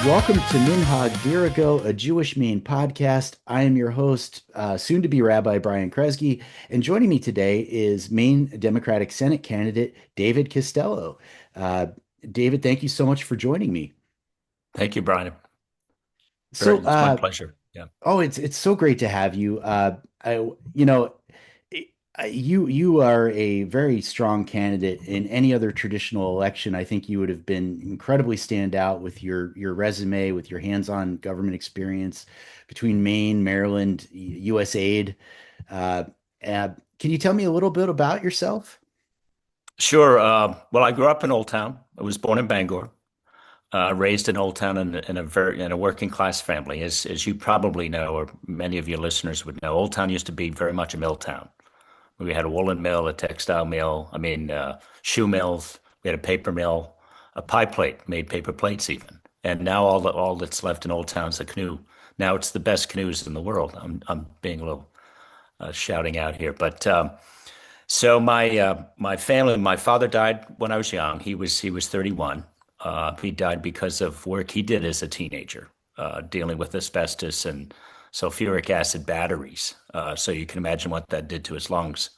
Welcome to Minhag Dirigo, a Jewish Maine podcast. I am your host, soon-to-be Rabbi Brian Kresge, and joining me today is Maine Democratic Senate candidate David Costello. Uh, David, thank you so much for joining me. Thank you, Brian. So, It's my pleasure. Yeah. oh, it's so great to have you. I, you know, you are a very strong candidate in any other traditional election. I think you would have been incredibly stand out with your resume, with your hands-on government experience between Maine, Maryland, USAID. Uh, can you tell me a little bit about yourself? Sure. Well, I grew up in Old Town. I was born in Bangor, raised in Old Town in a working class family. As you probably know, or many of your listeners would know, Old Town used to be very much a mill town. We had a woolen mill, a textile mill, shoe mills. We had a paper mill, a pie plate, made paper plates even. And now all that's left in Old Town is a canoe. Now it's the best canoes in the world. I'm being a little shouting out here, but so my family, my father died when I was young. He was 31. He died because of work he did as a teenager, dealing with asbestos and sulfuric acid batteries. So you can imagine what that did to his lungs.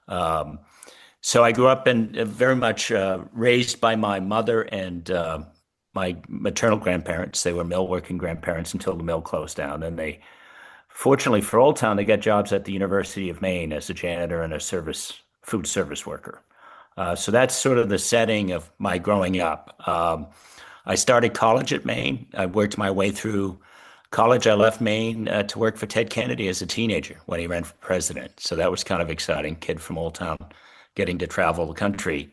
Um, so I grew up and very much raised by my mother and my maternal grandparents. They were mill working grandparents until the mill closed down. And fortunately for Old Town, they got jobs at the University of Maine as a janitor and a food service worker. So that's sort of the setting of my growing up. I started college at Maine. I worked my way through college. I left Maine to work for Ted Kennedy as a teenager when he ran for president. So that was kind of exciting. Kid from Old Town getting to travel the country.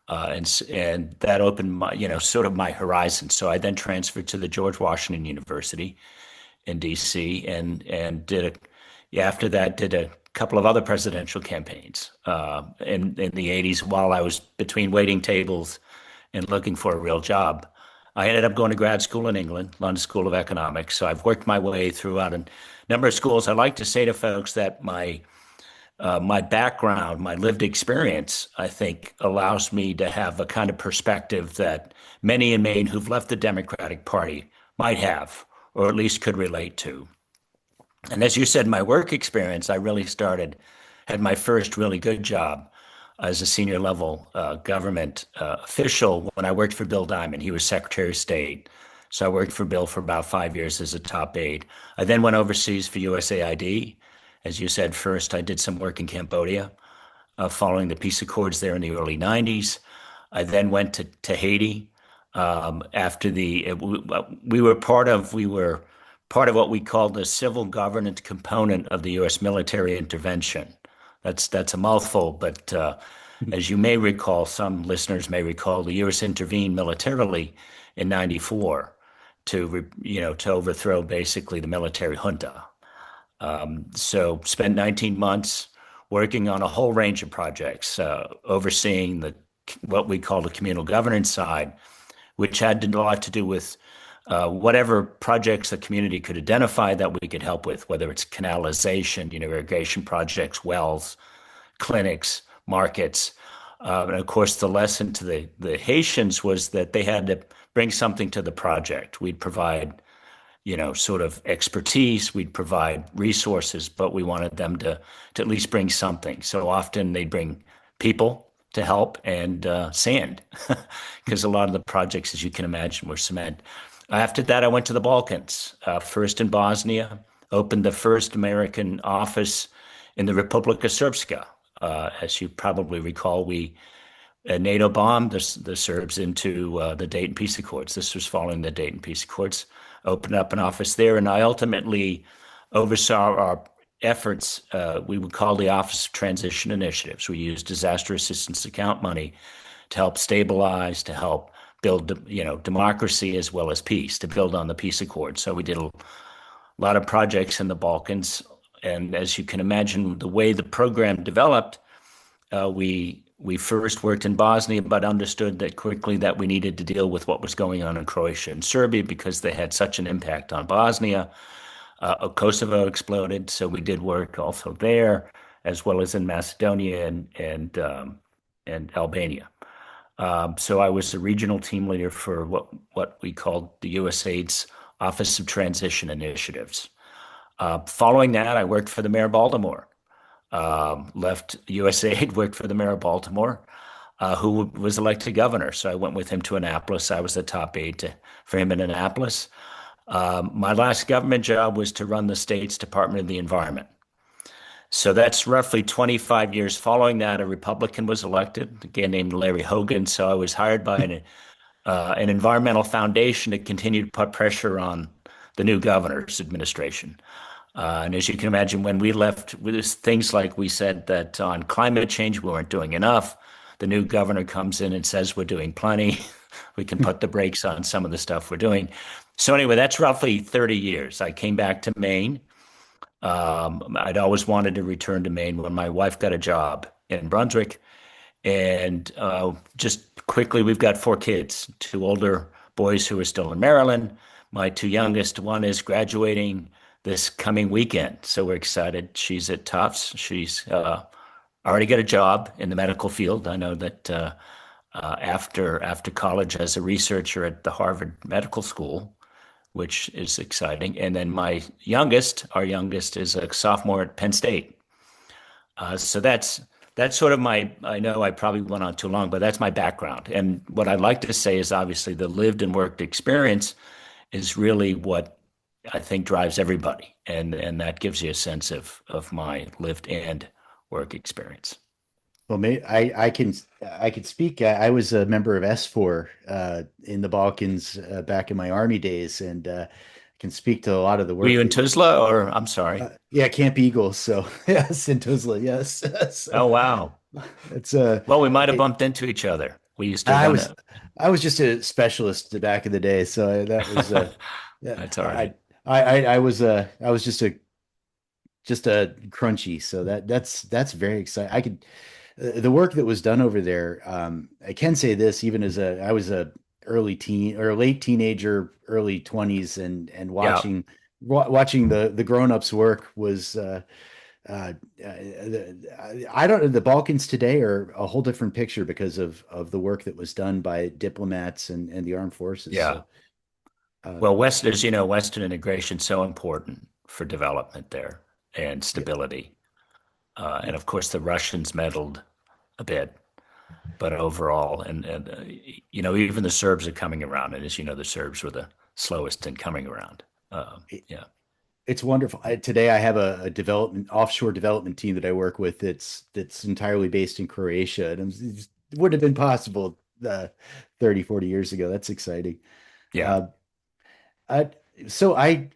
And that opened my, sort of my horizon. So I then transferred to the George Washington University in D.C. and after that did a couple of other presidential campaigns in the 80s while I was between waiting tables and looking for a real job. I ended up going to grad school in England, London School of Economics. So I've worked my way throughout a number of schools. I like to say to folks that my background, my lived experience, I think allows me to have a kind of perspective that many in Maine who've left the Democratic Party might have, or at least could relate to. And as you said, my work experience, had my first really good job as a senior level government official when I worked for Bill Diamond. He was Secretary of State. So I worked for Bill for about 5 years as a top aide. I then went overseas for USAID. As you said, first I did some work in Cambodia following the peace accords there in the early 90s. I then went to Haiti after we were part of what we called the civil governance component of the U.S. military intervention. That's a mouthful, but as you may recall, some listeners may recall, the U.S. intervened militarily in '94 to overthrow basically the military junta. So spent 19 months working on a whole range of projects, overseeing what we call the communal governance side, which had a lot to do with whatever projects the community could identify that we could help with, whether it's canalization, irrigation projects, wells, clinics, markets. And of course, the lesson to the Haitians was that they had to bring something to the project. We'd provide, sort of expertise, we'd provide resources, but we wanted them to at least bring something. So often they'd bring people to help and sand, because a lot of the projects, as you can imagine, were cement. After that, I went to the Balkans, first in Bosnia, opened the first American office in the Republika Srpska. As you probably recall, NATO bombed the Serbs into the Dayton Peace Accords. This was following the Dayton Peace Accords. Opened up an office there, and I ultimately oversaw our efforts. We would call the Office of Transition Initiatives. We used disaster assistance account money to help stabilize, to help build, democracy as well as peace, to build on the peace accord. So we did a lot of projects in the Balkans. And as you can imagine, the way the program developed, we first worked in Bosnia, but understood that quickly that we needed to deal with what was going on in Croatia and Serbia because they had such an impact on Bosnia. Kosovo exploded, so we did work also there, as well as in Macedonia and Albania. So I was the regional team leader for what we called the USAID's Office of Transition Initiatives. Following that, I worked for the mayor of Baltimore. Left USAID, worked for the mayor of Baltimore, who was elected governor. So I went with him to Annapolis. I was the top aide for him in Annapolis. My last government job was to run the state's Department of the Environment. So that's roughly 25 years. Following that, a Republican was elected, a guy named Larry Hogan. So I was hired by an environmental foundation to continue to put pressure on the new governor's administration. And as you can imagine, when we left, with things like we said that on climate change we weren't doing enough. The new governor comes in and says we're doing plenty. We can put the brakes on some of the stuff we're doing. So anyway, that's roughly 30 years. I came back to Maine. I'd always wanted to return to Maine when my wife got a job in Brunswick. And just quickly, we've got four kids, two older boys who are still in Maryland. My two youngest, one is graduating this coming weekend. So we're excited. She's at Tufts. She's already got a job in the medical field. I know that after college as a researcher at the Harvard Medical School, which is exciting. And then our youngest, is a sophomore at Penn State. So that's sort of I know I probably went on too long, but that's my background. And what I'd like to say is obviously the lived and worked experience is really what I think drives everybody. And that gives you a sense of my lived and work experience. Well, I can speak. I was a member of S4 in the Balkans back in my army days, and can speak to a lot of the Were work you in that. Tuzla or I'm sorry. Yeah, Camp Eagle. So yes, in Tuzla, yes. Oh, So wow. it's Well, we might have I, bumped into each other. We used to I run was a I was just a specialist back in the day, so that was yeah. That's all right. I was just a crunchy. So that's very exciting. I could the work that was done over there. I can say this, even as I was a early teen or late teenager, early 20s, and Yeah. watching the grown-ups work was I don't the Balkans today are a whole different picture because of the work that was done by diplomats and the armed forces. Yeah. So uh, Well, as you know, Western integration is so important for development there and yeah, stability. yeah. And of course, the Russians meddled a bit, but overall, even the Serbs are coming around. And as you know, the Serbs were the slowest in coming around. Yeah. It's wonderful. Today I have a development offshore development team that I work with that's entirely based in Croatia, and it wouldn't have been possible 30, 40 years ago. That's exciting. Yeah. Uh, I, so I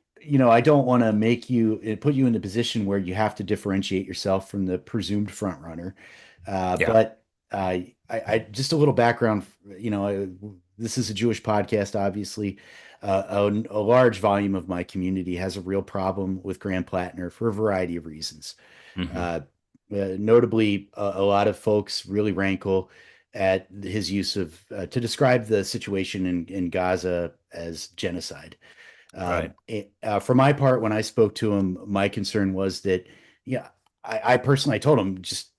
don't want to make you put you in a position where you have to differentiate yourself from the presumed front runner. Yeah. But just a little background, this is a Jewish podcast, obviously. A large volume of my community has a real problem with Graham Plattner for a variety of reasons. Hmm. Uh, Notably, a lot of folks really rankle at his use of to describe the situation in Gaza as genocide. Right. For my part, when I spoke to him, my concern was that, yeah, I personally I told him just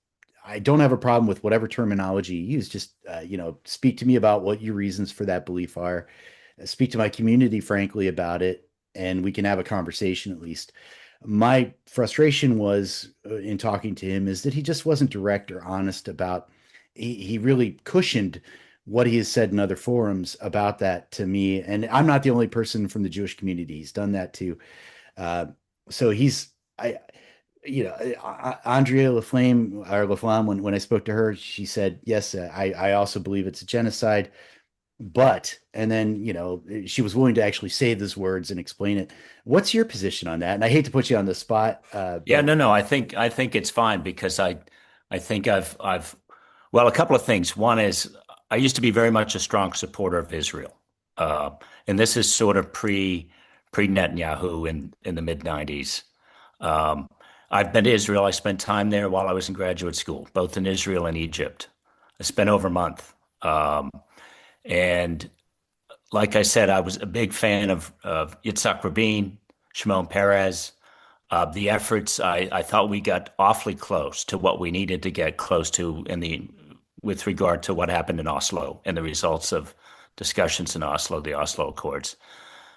I don't have a problem with whatever terminology you use. Just speak to me about what your reasons for that belief are. Speak to my community frankly about it, and we can have a conversation at least. My frustration was in talking to him is that he just wasn't direct or honest about. He really cushioned what he has said in other forums about that to me, and I'm not the only person from the Jewish community. He's done that too. Uh, so he's I Andrea Laflamme, when I spoke to her, she said, yes, I also believe it's a genocide, but, and then, she was willing to actually say those words and explain it. What's your position on that? And I hate to put you on the spot, Yeah. but No. I think it's fine because I think well, a couple of things. One is I used to be very much a strong supporter of Israel, uh, and this is sort of pre Netanyahu in the mid '90s. Um, I've been to Israel. I spent time there while I was in graduate school, both in Israel and Egypt. I spent over a month. And like I said, I was a big fan of Yitzhak Rabin, Shimon Peres, the efforts. I thought we got awfully close to what we needed to get close to in the with regard to what happened in Oslo and the results of discussions in Oslo, the Oslo Accords.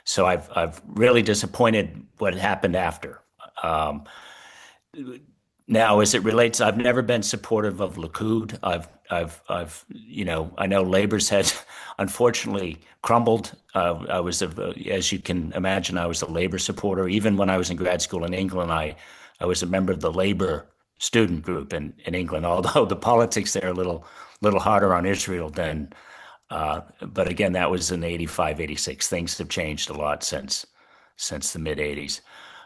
So I've really disappointed what happened after. Um, Now, as it relates, I've never been supportive of Likud. I know Labor's had unfortunately crumbled. As you can imagine, I was a Labor supporter. Even when I was in grad school in England, I was a member of the Labor student group in England. Although the politics there are little harder on Israel than, but again, that was in 85, 86. Things have changed a lot since the mid 80s.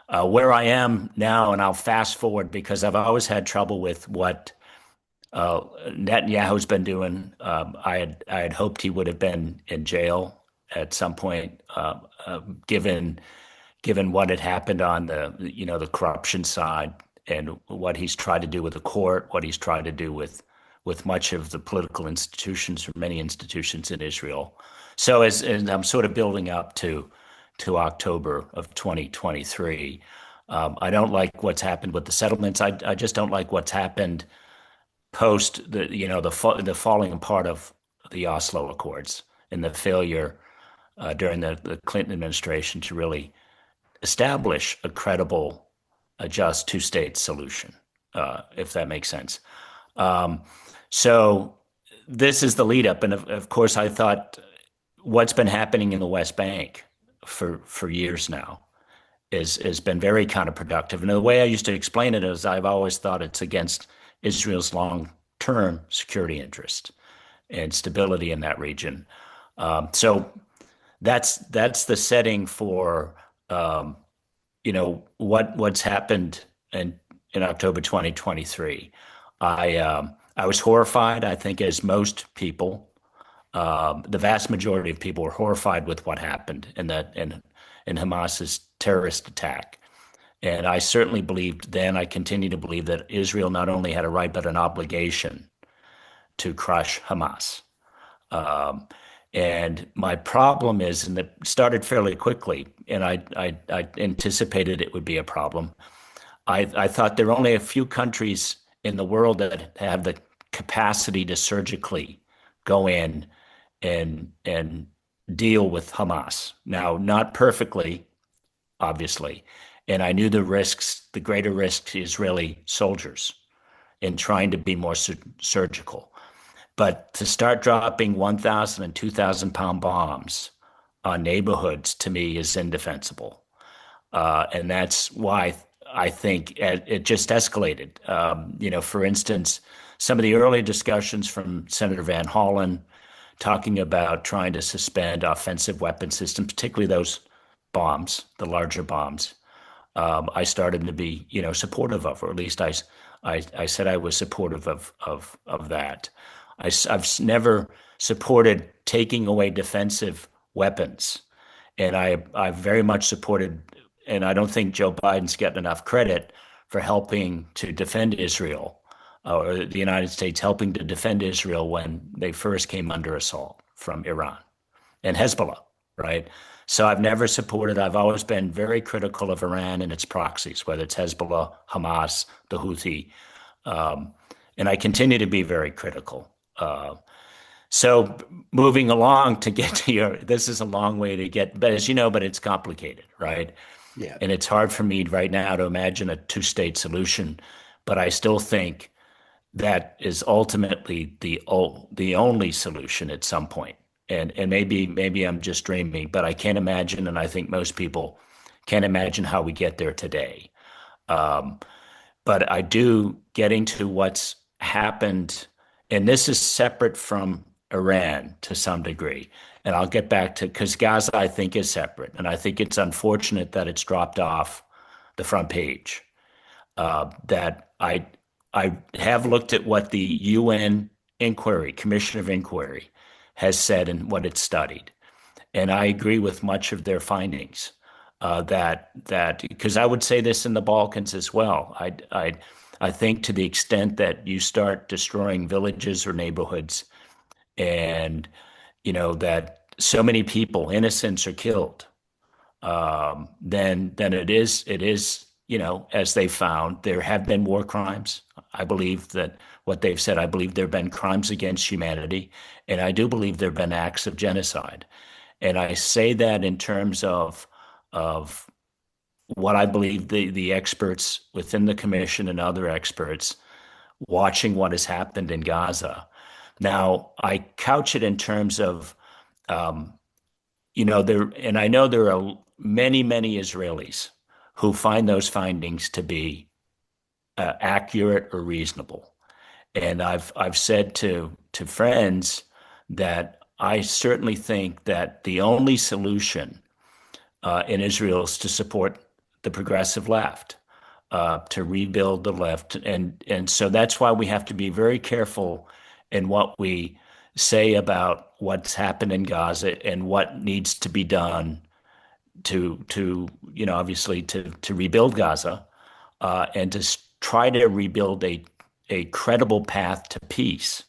Where I am now, and I'll fast forward because I've always had trouble with what Netanyahu's been doing. I had hoped he would have been in jail at some point, given what had happened on the corruption side and what he's tried to do with the court, what he's tried to do with much of the political institutions or many institutions in Israel. So as I'm sort of building up to October of 2023. I don't like what's happened with the settlements. I just don't like what's happened post the falling apart of the Oslo Accords and the failure during the Clinton administration to really establish a credible, a just two-state solution, if that makes sense. Um, so this is the lead up, and of course, I thought what's been happening in the West Bank for years now has been very counterproductive. And the way I used to explain it is I've always thought it's against Israel's long-term security interest and stability in that region. So that's the setting for what's happened in October 2023. I was horrified. I think, as most people, the vast majority of people were horrified with what happened in Hamas's terrorist attack. And I certainly believed then, I continue to believe that Israel not only had a right but an obligation to crush Hamas. Um, and my problem is, and it started fairly quickly, and I anticipated it would be a problem. I thought there are only a few countries in the world that have the capacity to surgically go in and deal with Hamas. Now, not perfectly, obviously. And I knew the greater risk to Israeli soldiers in trying to be more surgical. But to start dropping 1,000 and 2,000 pound bombs on neighborhoods to me is indefensible. And that's why I think it just escalated. For instance, some of the early discussions from Senator Van Hollen talking about trying to suspend offensive weapon systems, particularly those bombs, the larger bombs. I started to be, supportive of, or at least I said I was supportive of that. I've never supported taking away defensive weapons, and I very much supported, and I don't think Joe Biden's getting enough credit for helping to defend Israel, or the United States helping to defend Israel when they first came under assault from Iran and Hezbollah, right? So I've always been very critical of Iran and its proxies, whether it's Hezbollah, Hamas, the Houthi, and I continue to be very critical. So moving along to get to this is a long way to get, but as you know, but it's complicated, right? Yeah. And it's hard for me right now to imagine a two-state solution, but I still think that is ultimately the only solution at some point. And maybe I'm just dreaming, but I can't imagine, and I think most people can't imagine how we get there today. Um, but I do getting to what's happened, and this is separate from Iran to some degree. And I'll get back to, because Gaza, I think, is separate. And I think it's unfortunate that it's dropped off the front page. That I have looked at what the UN Commission of Inquiry, has said and what it's studied. And I agree with much of their findings. That because I would say this in the Balkans as well. I think to the extent that you start destroying villages or neighborhoods, and that so many people, innocents, are killed, then it is as they found, there have been war crimes. I believe that what they've said, I believe there have been crimes against humanity, and I do believe there have been acts of genocide. And I say that in terms of what I believe the experts within the commission and other experts watching what has happened in Gaza. Now, I couch it in terms of, um, there, and I know there are many, many Israelis who find those findings to be accurate or reasonable. And I've said to friends that I certainly think that the only solution in Israel is to support the progressive left, to rebuild the left, and so that's why we have to be very careful in what we say about what's happened in Gaza and what needs to be done to obviously to rebuild Gaza, and to try to rebuild a credible path to peace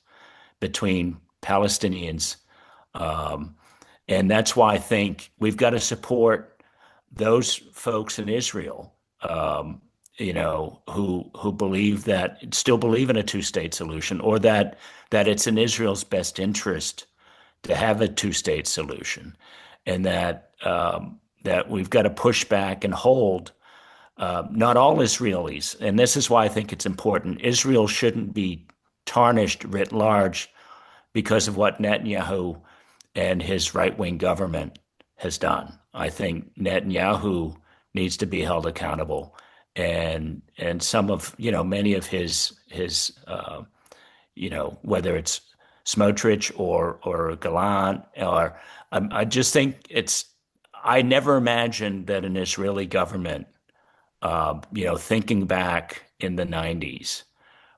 between Palestinians. Um, and that's why I think we've got to support those folks in Israel, who believe that still believe in a two-state solution, or that it's in Israel's best interest to have a two-state solution, and that we've got to push back and hold not all Israelis. And this is why I think it's important. Israel shouldn't be tarnished writ large because of what Netanyahu and his right-wing government has done. I think Netanyahu needs to be held accountable, and some of many of his whether it's Smotrich or Gallant, or I just think it's. I never imagined that an Israeli government, thinking back in the 90s,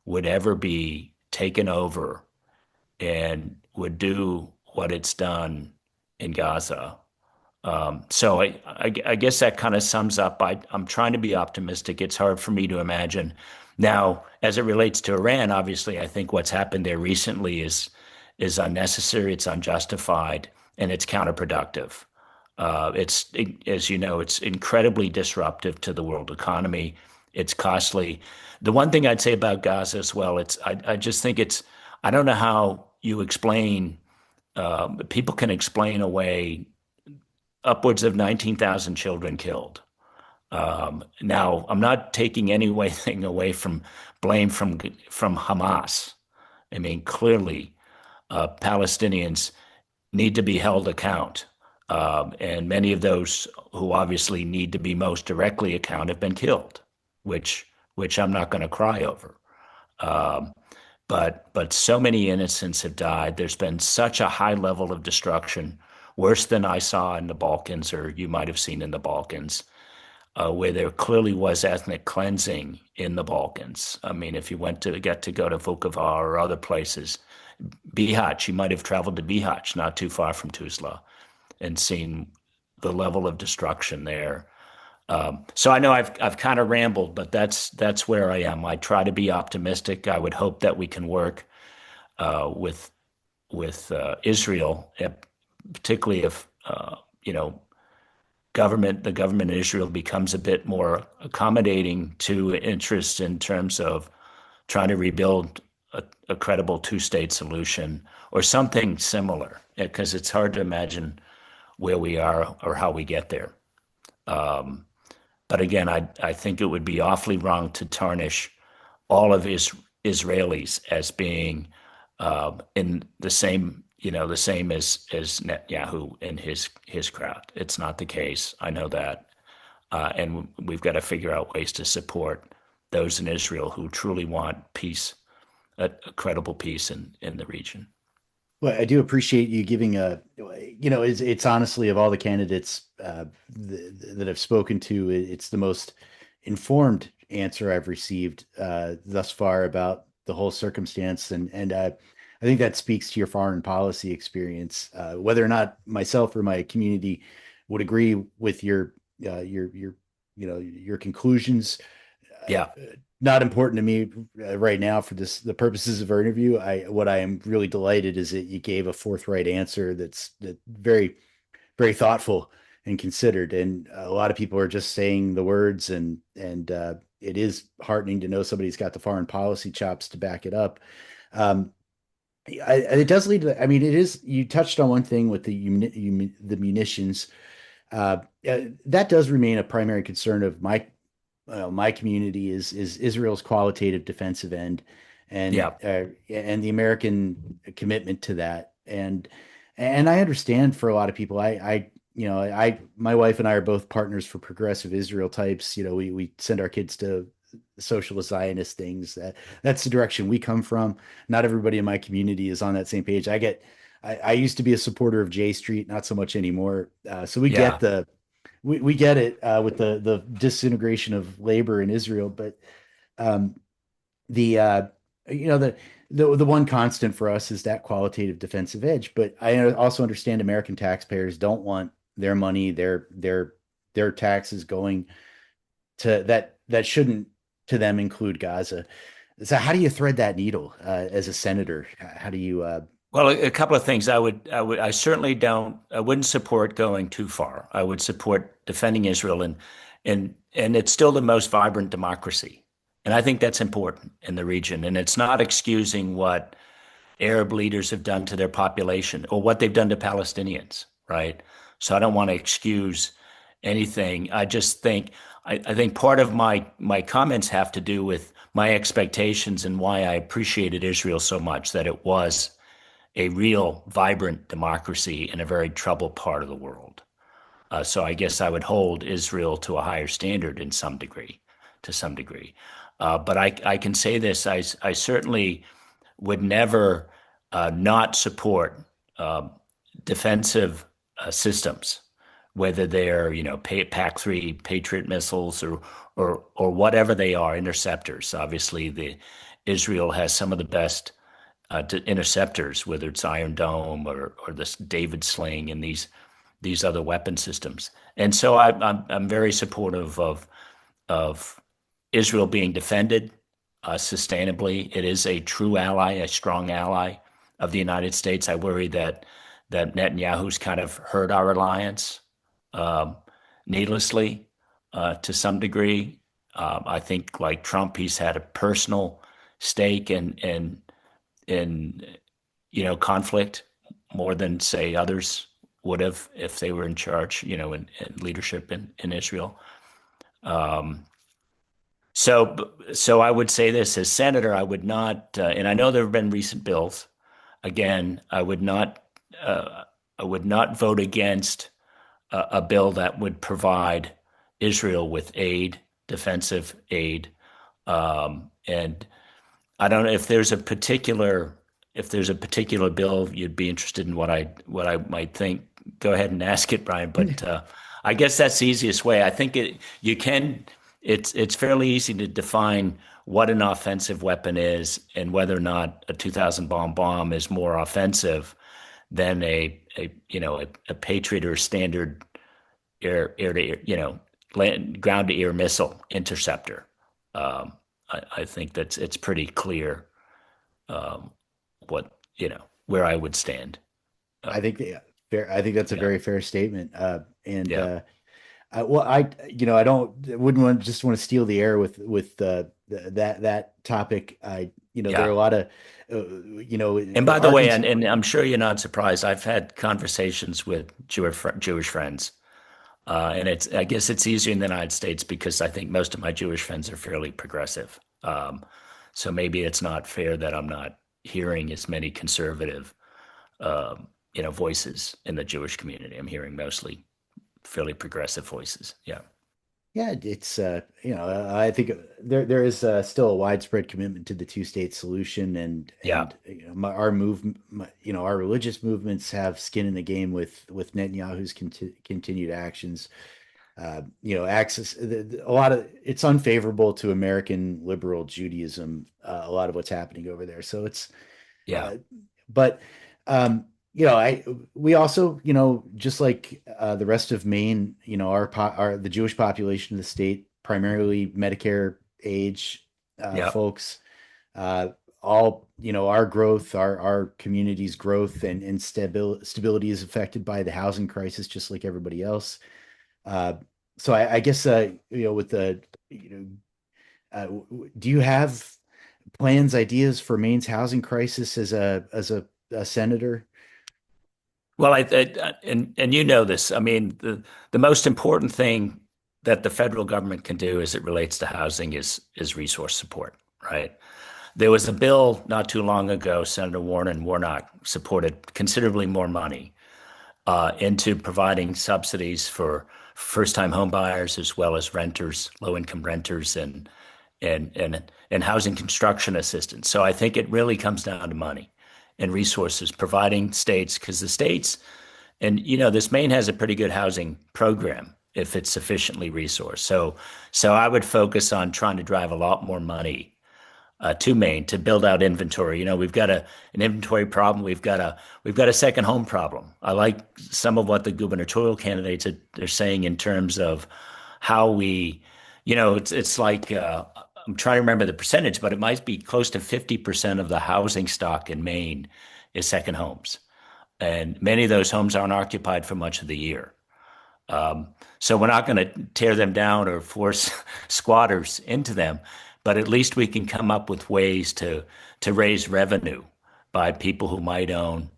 would ever be taken over and would do what it's done in Gaza. So I guess that kind of sums up. I'm trying to be optimistic. It's hard for me to imagine. Now, as it relates to Iran, obviously, I think what's happened there recently is unnecessary, it's unjustified, and it's counterproductive. It's, as you know, it's incredibly disruptive to the world economy. It's costly. The one thing I'd say about Gaza as well, I just think I don't know how you explain, people can explain away upwards of 19,000 children killed. Now, I'm not taking anything away from blame from Hamas. I mean, clearly, Palestinians need to be held account. And many of those who obviously need to be most directly account have been killed, which I'm not going to cry over. Um, but so many innocents have died. There's been such a high level of destruction, worse than I saw in the Balkans, or you might have seen in the Balkans, where there clearly was ethnic cleansing in the Balkans. I mean, if you get to go to Vukovar or other places, Bihać, you might have traveled to Bihać, not too far from Tuzla, and seen the level of destruction there. So I know I've kind of rambled, but that's where I am. I try to be optimistic. I would hope that we can work with Israel, particularly if the government in Israel becomes a bit more accommodating to interests in terms of trying to rebuild a credible two-state solution or something similar, because it's hard to imagine where we are or how we get there. But again, I think it would be awfully wrong to tarnish all of Israelis as being in the same as Netanyahu and his crowd. It's not the case. I know that, and we've got to figure out ways to support those in Israel who truly want peace, a credible peace in the region. Well, I do appreciate you giving it's honestly of all the candidates that I've spoken to, it's the most informed answer I've received thus far about the whole circumstance, and I think that speaks to your foreign policy experience. Whether or not myself or my community would agree with your conclusions, Yeah. not important to me right now for the purposes of our interview. What I am really delighted is that you gave a forthright answer that's very, very thoughtful, and considered. And a lot of people are just saying the words, and it is heartening to know somebody's got the foreign policy chops to back it up. Um, it does lead to, I mean, it is, you touched on one thing with the munitions. That does remain a primary concern of my community is Israel's qualitative defensive end, Yeah. and the American commitment to that. And I understand for a lot of people, my wife and I are both partners for progressive Israel types. We send our kids to socialist Zionist things. That's the direction we come from. Not everybody in my community is on that same page. I used to be a supporter of J Street, not so much anymore. So Yeah. we get it with the disintegration of labor in Israel, but um, the you know the one constant for us is that qualitative defensive edge. But I also understand American taxpayers don't want their money, their taxes going to that shouldn't to them include Gaza. So how do you thread that needle as a senator? How do you Well, a couple of things. I certainly don't, I wouldn't support going too far. I would support defending Israel and it's still the most vibrant democracy. And I think that's important in the region. And it's not excusing what Arab leaders have done to their population or what they've done to Palestinians, right? So I don't want to excuse anything. I just think I think part of my comments have to do with my expectations and why I appreciated Israel so much, that it was a real vibrant democracy in a very troubled part of the world. So I guess I would hold Israel to a higher standard in some degree, to some degree. But I can say this: I certainly would never not support defensive systems, whether they're PAC-3 Patriot missiles or whatever they are, interceptors. Obviously, the Israel has some of the best interceptors, whether it's Iron Dome or this David Sling and these other weapon systems. And so I'm very supportive of Israel being defended sustainably. It is a true ally, a strong ally of the United States. I worry that Netanyahu's kind of hurt our alliance um, needlessly to some degree. I think, like Trump, he's had a personal stake in conflict more than say others would have if they were in charge, in leadership in Israel. Um, so I would say this: as senator, I would not, and I know there have been recent bills. Again, uh, I would not vote against a bill that would provide Israel with aid, defensive aid, and I don't know if there's a particular bill you'd be interested in what I might think. Go ahead and ask it, Brian. But I guess that's the easiest way. I think you can. It's fairly easy to define what an offensive weapon is and whether or not a 2000 bomb is more offensive than a Patriot or standard air to air, ground to air missile interceptor. I think it's pretty clear um, what where I would stand. Uh, I think I think that's a yeah, very fair statement. And yeah, well, I wouldn't just want to steal the air with that topic. There are yeah. a lot of, And by the way, arguments. and I'm sure you're not surprised, I've had conversations with Jewish friends, and I guess it's easier in the United States because I think most of my Jewish friends are fairly progressive. So maybe it's not fair that I'm not hearing as many conservative, voices in the Jewish community. I'm hearing mostly fairly progressive voices. Yeah, Yeah, it's I think there is still a widespread commitment to the two-state solution, yeah, and our our religious movements have skin in the game with Netanyahu's continued actions. Access a lot of it's unfavorable to American liberal Judaism. A lot of what's happening over there, so it's yeah, uh, but I we also, just like the rest of Maine, our the Jewish population of the state, primarily Medicare age yeah, folks, uh, all, our growth, our community's growth and stability is affected by the housing crisis, just like everybody else. Uh, so I guess, with the, you know, do you have plans, ideas for Maine's housing crisis as a senator? Well, and you know this. I mean, the most important thing that the federal government can do as it relates to housing is resource support, right? There was a bill not too long ago, Senator Warren and Warnock supported considerably more money into providing subsidies for first-time home buyers as well as renters, low-income renters, and housing construction assistance. So I think it really comes down to money and resources, providing states, because the states, and this Maine has a pretty good housing program if it's sufficiently resourced. So I would focus on trying to drive a lot more money to Maine to build out inventory. We've got an inventory problem. We've got a second home problem. I like some of what the gubernatorial candidates are saying in terms of how we, it's like I'm trying to remember the percentage, but it might be close to 50% of the housing stock in Maine is second homes, and many of those homes aren't occupied for much of the year. So we're not going to tear them down or force squatters into them, but at least we can come up with ways to raise revenue by people who might own,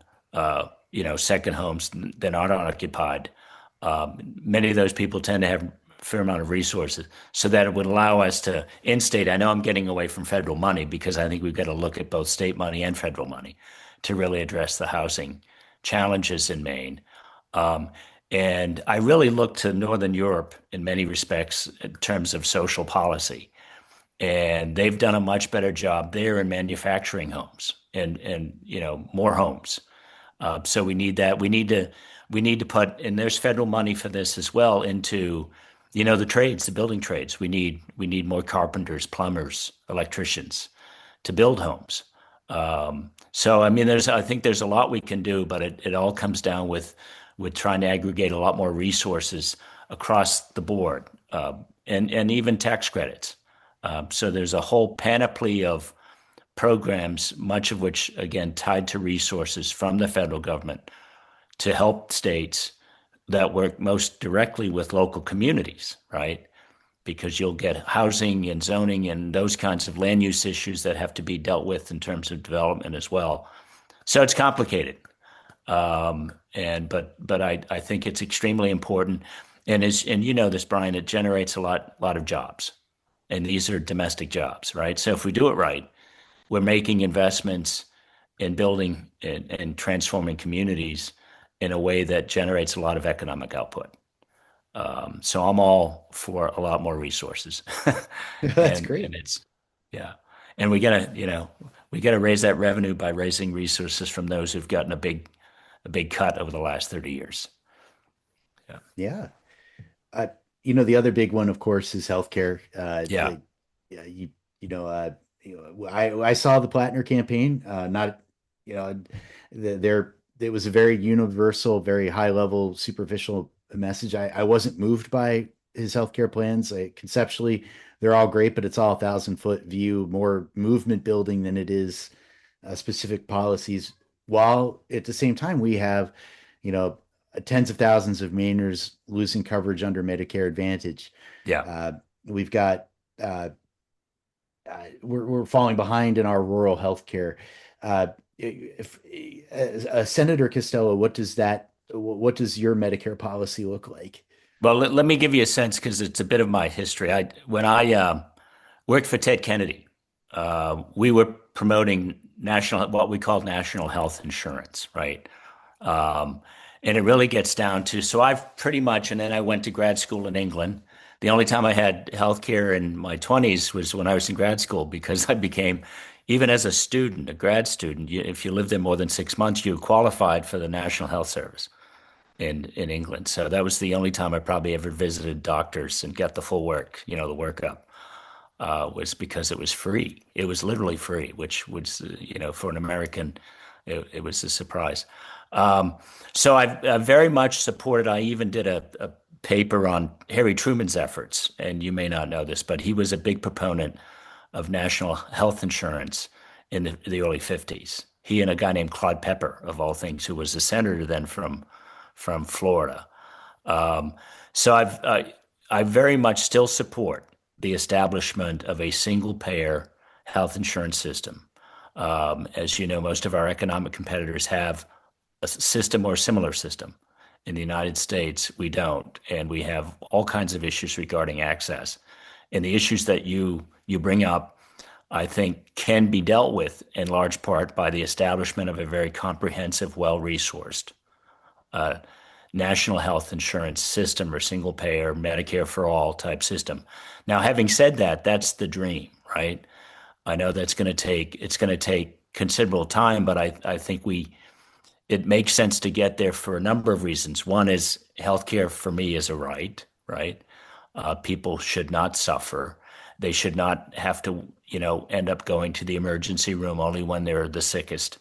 second homes that aren't occupied. Many of those people tend to have a fair amount of resources, so that it would allow us to in-state. I know I'm getting away from federal money because I think we've got to look at both state money and federal money to really address the housing challenges in Maine. Um, and I really look to Northern Europe in many respects in terms of social policy. And they've done a much better job there in manufacturing homes and more homes. So we need that. We need to put, and there's federal money for this as well, into the trades, the building trades. We need more carpenters, plumbers, electricians to build homes. So I mean, I think there's a lot we can do, but it all comes down with trying to aggregate a lot more resources across the board, and even tax credits. So there's a whole panoply of programs, much of which again tied to resources from the federal government to help states that work most directly with local communities, right? Because you'll get housing and zoning and those kinds of land use issues that have to be dealt with in terms of development as well. So it's complicated. And but I think it's extremely important. And you know this, Brian, it generates a lot of jobs. And these are domestic jobs, right? So if we do it right, we're making investments in building and transforming communities in a way that generates a lot of economic output. So I'm all for a lot more resources, That's and great. it's yeah, and we gotta raise that revenue by raising resources from those who've gotten a big cut over the last 30 years. Yeah, Yeah. Uh, the other big one, of course, is healthcare. yeah, Yeah, you know, I saw the Plattner campaign. Not, you know, there it was a very universal, very high level, superficial message. I wasn't moved by his healthcare plans. Conceptually, they're all great, but it's all 1,000 foot view, more movement building than it is specific policies. While at the same time, we have, you know, tens of thousands of Mainers losing coverage under Medicare Advantage. yeah. We've got uh, we're falling behind in our rural healthcare. If Senator Costello, what does your Medicare policy look like? Well, let me give you a sense because it's a bit of my history. When I worked for Ted Kennedy, we were promoting what we called national health insurance, right? Um, and it really gets down to, so I've pretty much, and then I went to grad school in England. The only time I had healthcare in my 20s was when I was in grad school because I became, even as a student, a grad student, if you lived there more than 6 months, you qualified for the National Health Service in England. So that was the only time I probably ever visited doctors and got the full work, the workup, was because it was free. It was literally free, which was, for an American, it was a surprise. Um, so I very much supported, I even did a paper on Harry Truman's efforts, and you may not know this, but he was a big proponent of national health insurance in the early 50s. He and a guy named Claude Pepper, of all things, who was a senator then from Florida. Um, so I very much still support the establishment of a single payer health insurance system. As you know, most of our economic competitors have a system or a similar system. In the United States, we don't, and we have all kinds of issues regarding access. And the issues that you bring up, I think, can be dealt with in large part by the establishment of a very comprehensive, well-resourced uh, national health insurance system or single payer Medicare for all type system. Now, having said that, that's the dream, right? I know it's going to take considerable time, but I think it makes sense to get there for a number of reasons. One is healthcare for me is a right, right? People should not suffer. They should not have to, end up going to the emergency room only when they're the sickest.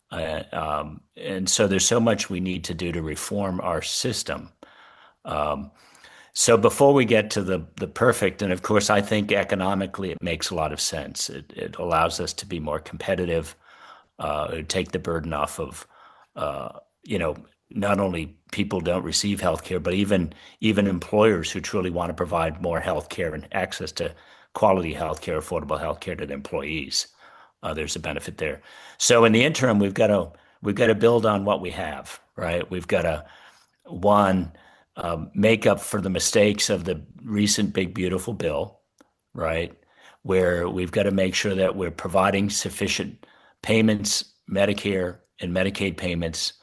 And so there's so much we need to do to reform our system. Um, so before we get to the perfect, and of course, I think economically it makes a lot of sense. It allows us to be more competitive, take the burden off of, uh, you know, not only people don't receive health care, but even employers who truly want to provide more health care and access to quality health care, affordable health care to their employees. There's a benefit there. So in the interim, we've got to build on what we have, right? We've got to one make up for the mistakes of the recent big beautiful bill, right? Where we've got to make sure that we're providing sufficient payments, Medicare and Medicaid payments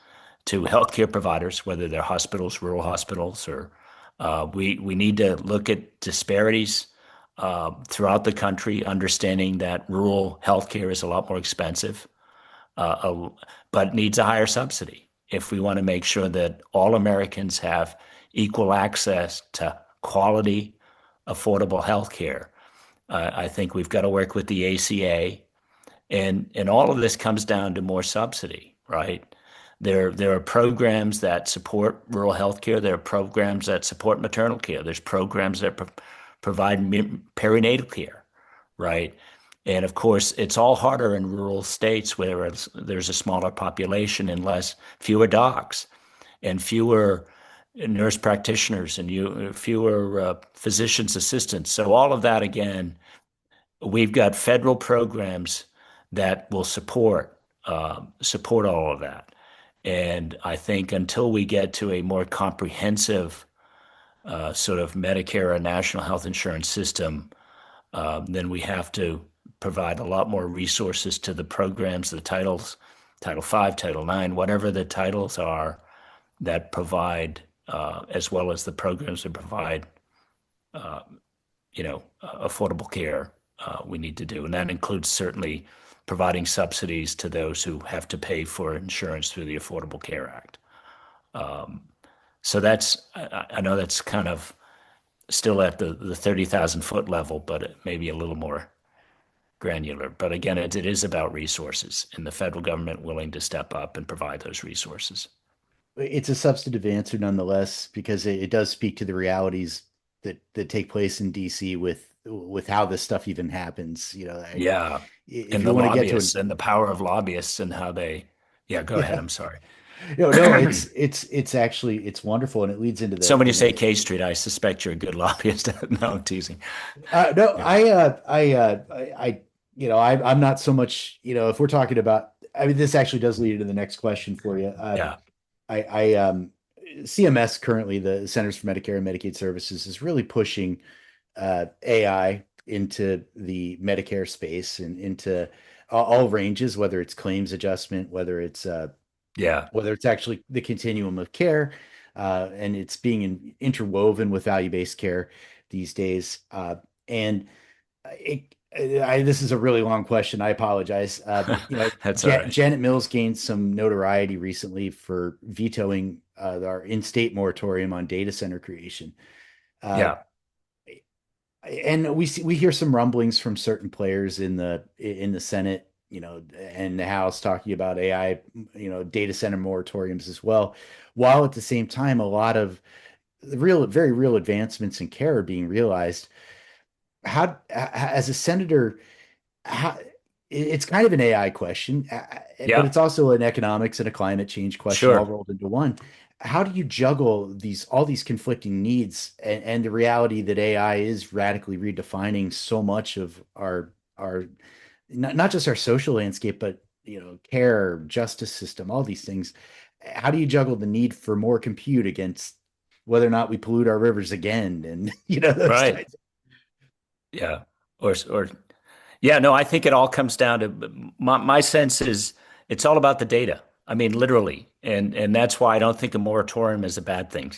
to healthcare providers, whether they're hospitals, rural hospitals, or we need to look at disparities throughout the country, understanding that rural healthcare is a lot more expensive, uh, but needs a higher subsidy if we want to make sure that all Americans have equal access to quality, affordable healthcare. I think we've got to work with the ACA, and all of this comes down to more subsidy, right? There are programs that support rural health care. There are programs that support maternal care. There's programs that provide perinatal care, right? And of course, it's all harder in rural states where there's a smaller population and fewer docs and fewer nurse practitioners and fewer physician's assistants. So all of that again, we've got federal programs that will support all of that. And I think until we get to a more comprehensive sort of Medicare or national health insurance system, then we have to provide a lot more resources to the programs, the titles, Title V, Title IX, whatever the titles are that provide, as well as the programs that provide, uh, affordable care. We need to do, and that includes certainly providing subsidies to those who have to pay for insurance through the Affordable Care Act. Um, so I know that's kind of still at the 30,000 foot level, but it may be a little more granular. But again, it is about resources and the federal government willing to step up and provide those resources. It's a substantive answer nonetheless, because it does speak to the realities that take place in DC with how this stuff even happens. Yeah. If And you the want to get to lobbyists and the power of lobbyists and how yeah, go ahead. yeah, I'm sorry. no, it's actually it's wonderful, and it leads into So when you the say next. K Street, I suspect you're a good lobbyist. No, I'm teasing. No, Yeah. I'm not so much, if we're talking about, I mean, this actually does lead into the next question for you. Yeah. I CMS currently, the Centers for Medicare and Medicaid Services, is really pushing AI into the Medicare space and into all ranges, whether it's claims adjustment, Yeah. whether it's actually the continuum of care, and it's being interwoven with value-based care these days. And this is a really long question. I apologize. That's all right. Janet Mills gained some notoriety recently for vetoing our in-state moratorium on data center creation. Uh, Yeah. and we hear some rumblings from certain players in the Senate, and the House talking about AI, data center moratoriums as well, while at the same time a lot of very real advancements in care are being realized. How, as a senator, how it's kind of an AI question, but Yeah, it's also an economics and a climate change question all sure. rolled into one. How do you juggle all these conflicting needs and the reality that AI is radically redefining so much of our not just our social landscape, but care, justice system, all these things. How do you juggle the need for more compute against whether or not we pollute our rivers again and those Right. kinds Yeah. Or yeah, no, I think it all comes down to my sense is it's all about the data. I mean, literally. And that's why I don't think a moratorium is a bad thing.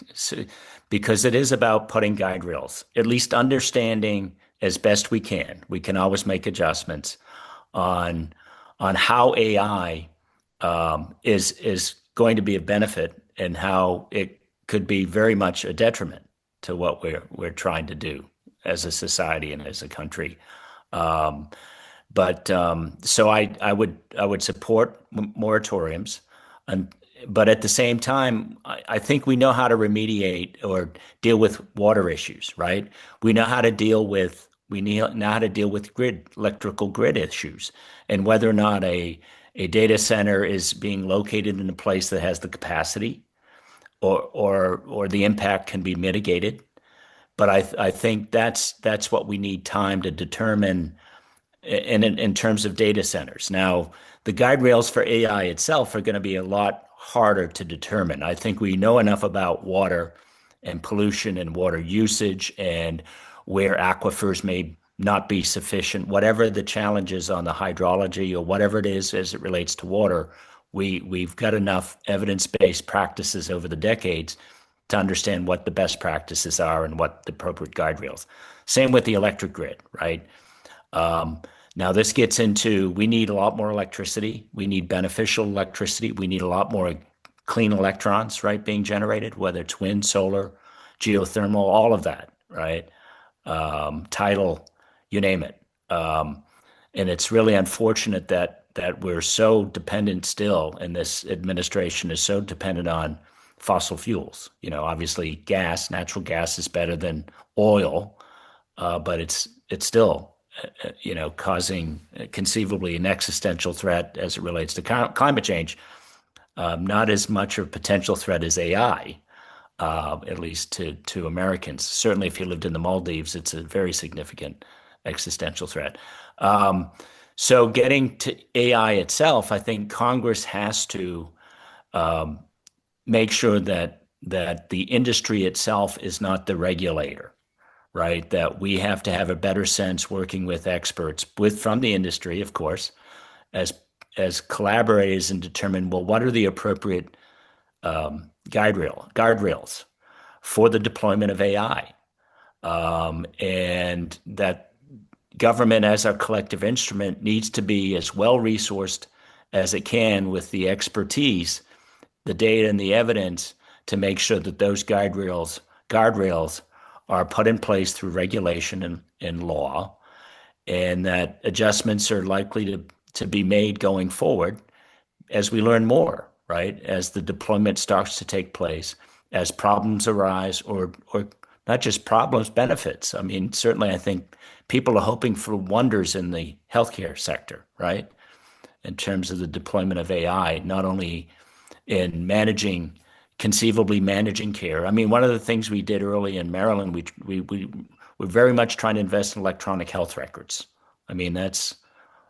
Because it is about putting guide rails, at least understanding as best we can. We can always make adjustments on how AI is going to be a benefit and how it could be very much a detriment to what we're trying to do as a society and as a country. Um, but so I would support moratoriums, and but at the same time, I think we know how to remediate or deal with water issues, right? We know how to deal with electrical grid issues, and whether or not a data center is being located in a place that has the capacity or the impact can be mitigated. But I think that's what we need time to determine in terms of data centers. Now, the guide rails for AI itself are going to be a lot harder to determine. I think we know enough about water and pollution and water usage and where aquifers may not be sufficient, whatever the challenges on the hydrology or whatever it is as it relates to water. We've got enough evidence-based practices over the decades to understand what the best practices are and what the appropriate guide rails. Same with the electric grid, right? Um, Now, this gets into we need a lot more electricity. We need beneficial electricity. We need a lot more clean electrons, right, being generated, whether it's wind, solar, geothermal, all of that, right? Tidal, you name it. Um, and it's really unfortunate that we're so dependent still, and this administration is so dependent on fossil fuels. Obviously, natural gas is better than oil, but it's still causing conceivably an existential threat as it relates to climate change. Not as much of a potential threat as AI, at least to Americans. Certainly, if you lived in the Maldives, it's a very significant existential threat. Um, so, getting to AI itself, I think Congress has to um, make sure that the industry itself is not the regulator, right? That we have to have a better sense working with experts from the industry, of course, as collaborators and determine, well, what are the appropriate guardrails for the deployment of AI, and that government as our collective instrument needs to be as well resourced as it can with the expertise, the data, and the evidence to make sure that those guardrails are put in place through regulation and law, and that adjustments are likely to be made going forward as we learn more, right? As the deployment starts to take place, as problems arise, or not just problems, benefits. I mean, certainly, I think people are hoping for wonders in the healthcare sector, right? In terms of the deployment of AI, not only in conceivably managing care. I mean, one of the things we did early in Maryland, we were very much trying to invest in electronic health records. I mean, that's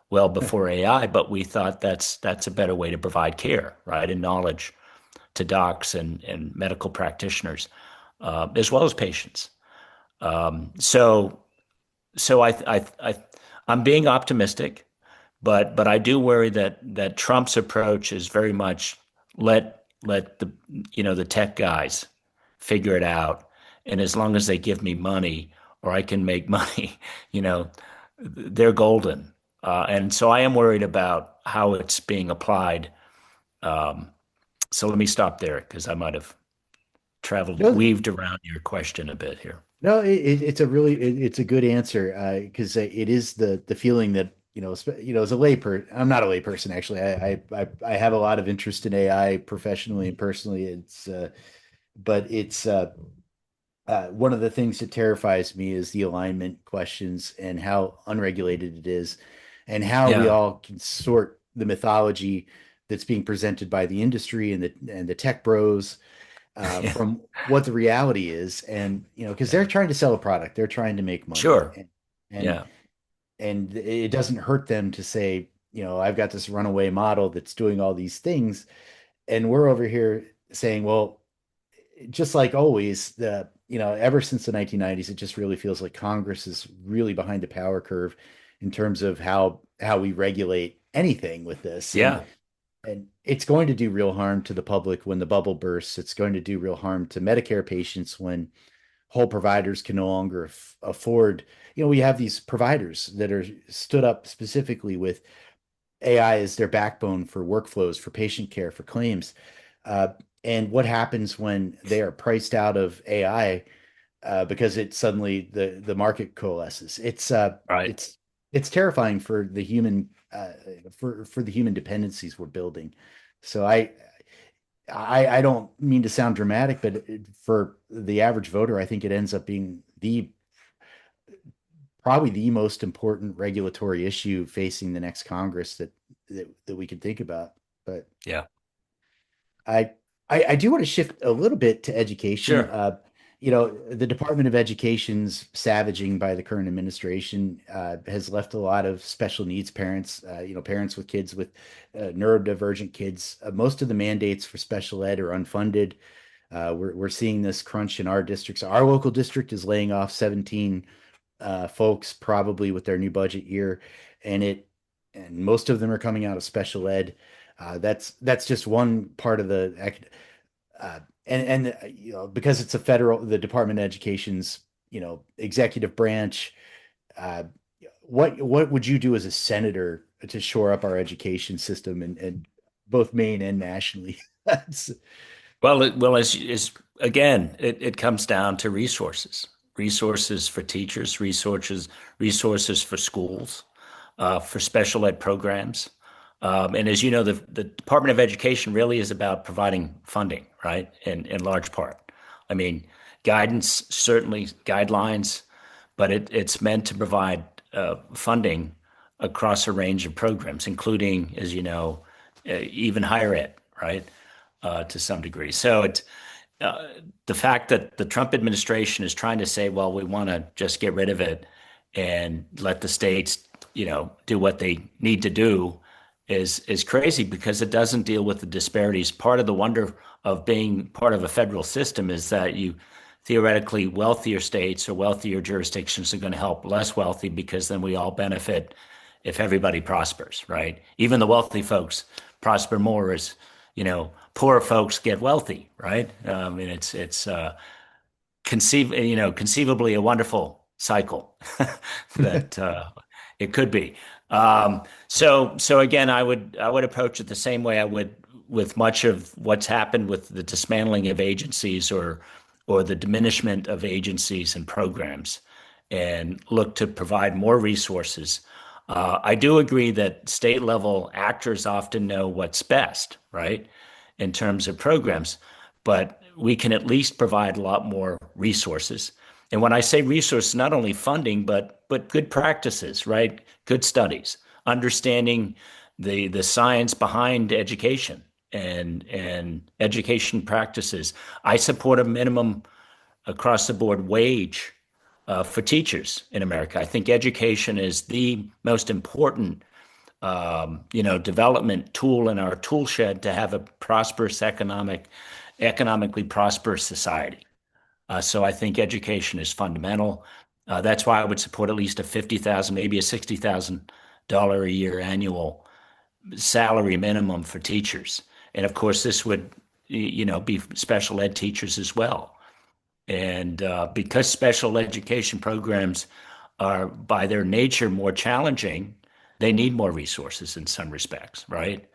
well of. before AI, but we thought that's a better way to provide care, right, and knowledge to docs and medical practitioners, as well as patients. So I'm being optimistic, but I do worry that Trump's approach is very much let the tech guys figure it out, and as long as they give me money or I can make money, you know, they're golden. And so I am worried about how it's being applied. Um, so let me stop there because I might have No, weaved around your question a bit here. no, it's a good answer because it is the feeling that as a I'm not a layperson actually. I have a lot of interest in AI professionally and personally. But it's one of the things that terrifies me is the alignment questions and how unregulated it is. and how we Yeah. all can sort the mythology that's being presented by the industry and the tech bros Yeah. from what the reality is. And because they're Yeah. trying to sell a product, they're trying to make money, Sure. and Yeah. and it doesn't hurt them to say, I've got this runaway model that's doing all these things, and we're over here saying, well, just like always, ever since the 1990s, it just really feels like Congress is really behind the power curve in terms of how we regulate anything with this. and Yeah. and it's going to do real harm to the public when the bubble bursts. It's going to do real harm to Medicare patients when whole providers can no longer afford. We have these providers that are stood up specifically with AI as their backbone for workflows, for patient care, for claims. Uh, and what happens when they are priced out of AI because it suddenly the market coalesces? Right. It's terrifying for the human for the human dependencies we're building. So I don't mean to sound dramatic, but for the average voter, I think it ends up being the probably the most important regulatory issue facing the next Congress that we can think about. But Yeah. I, I do want to shift a little bit to education. Sure. The Department of Education's savaging by the current administration has left a lot of special needs parents, parents with kids with neurodivergent kids. Most of the mandates for special ed are unfunded. We're seeing this crunch in our districts. Our local district is laying off 17 folks probably with their new budget year, and most of them are coming out of special ed. That's just one part of because it's the Department of Education's executive branch. Uh, what would you do as a senator to shore up our education system and both Maine and nationally? That's Well, again, it comes down to resources, resources for teachers, resources for schools, for special ed programs. And as you know, the Department of Education really is about providing funding, right? In large part. I mean, guidance, certainly guidelines, but it's meant to provide funding across a range of programs, including, as you know, even higher ed, right? To some degree. So uh, the fact that the Trump administration is trying to say, well, we want to just get rid of it and let the states, do what they need to do is crazy because it doesn't deal with the disparities. Part of the wonder of being part of a federal system is that you theoretically wealthier states or wealthier jurisdictions are going to help less wealthy because then we all benefit if everybody prospers, right? Even the wealthy folks prosper more as, poor folks get wealthy, right? And conceivably a wonderful cycle that it could be. So again, I would approach it the same way I would with much of what's happened with the dismantling of agencies or the diminishment of agencies and programs, and look to provide more resources. I do agree that state level actors often know what's best, right, in terms of programs, but we can at least provide a lot more resources. And when I say resources, not only funding, but good practices, right? Good studies, understanding the science behind education and education practices. I support a minimum across the board wage for teachers in America. I think education is the most important development tool in our tool shed to have a prosperous economically prosperous society. So I think education is fundamental. That's why I would support at least a $50,000, maybe a $60,000 a year annual salary minimum for teachers. And of course, this would, be special ed teachers as well. And because special education programs are by their nature more challenging, they need more resources in some respects, right?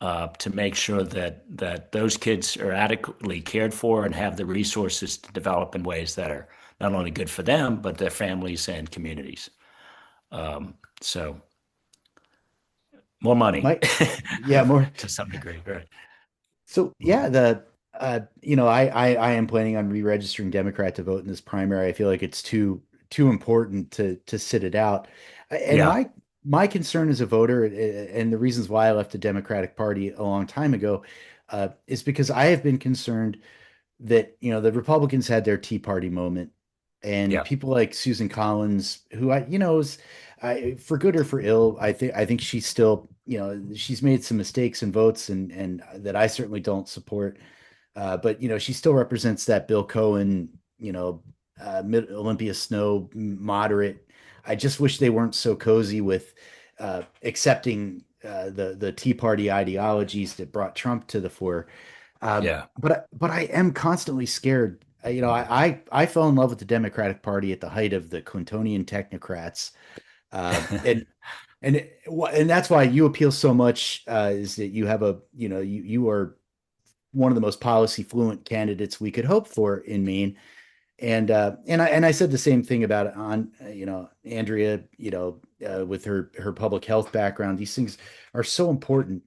To make sure that those kids are adequately cared for and have the resources to develop in ways that are not only good for them, but their families and communities. So more money my yeah more. to some degree, right? So yeah, the I am planning on re-registering Democrat to vote in this primary. I feel like it's too important to sit it out. And Yeah, my concern as a voter, and the reasons why I left the Democratic Party a long time ago, is because I have been concerned that, the Republicans had their Tea Party moment, and Yeah, people like Susan Collins, who is, for good or for ill, I think she's still, she's made some mistakes in votes, and that I certainly don't support. But she still represents that Bill Cohen, mid Olympia Snow moderate. I just wish they weren't so cozy with accepting the Tea Party ideologies that brought Trump to the fore. yeah. But I am constantly scared. I fell in love with the Democratic Party at the height of the Clintonian technocrats, and and that's why you appeal so much. Is that you have you are one of the most policy fluent candidates we could hope for in Maine. And I said the same thing about on Andrea, with her public health background. These things are so important.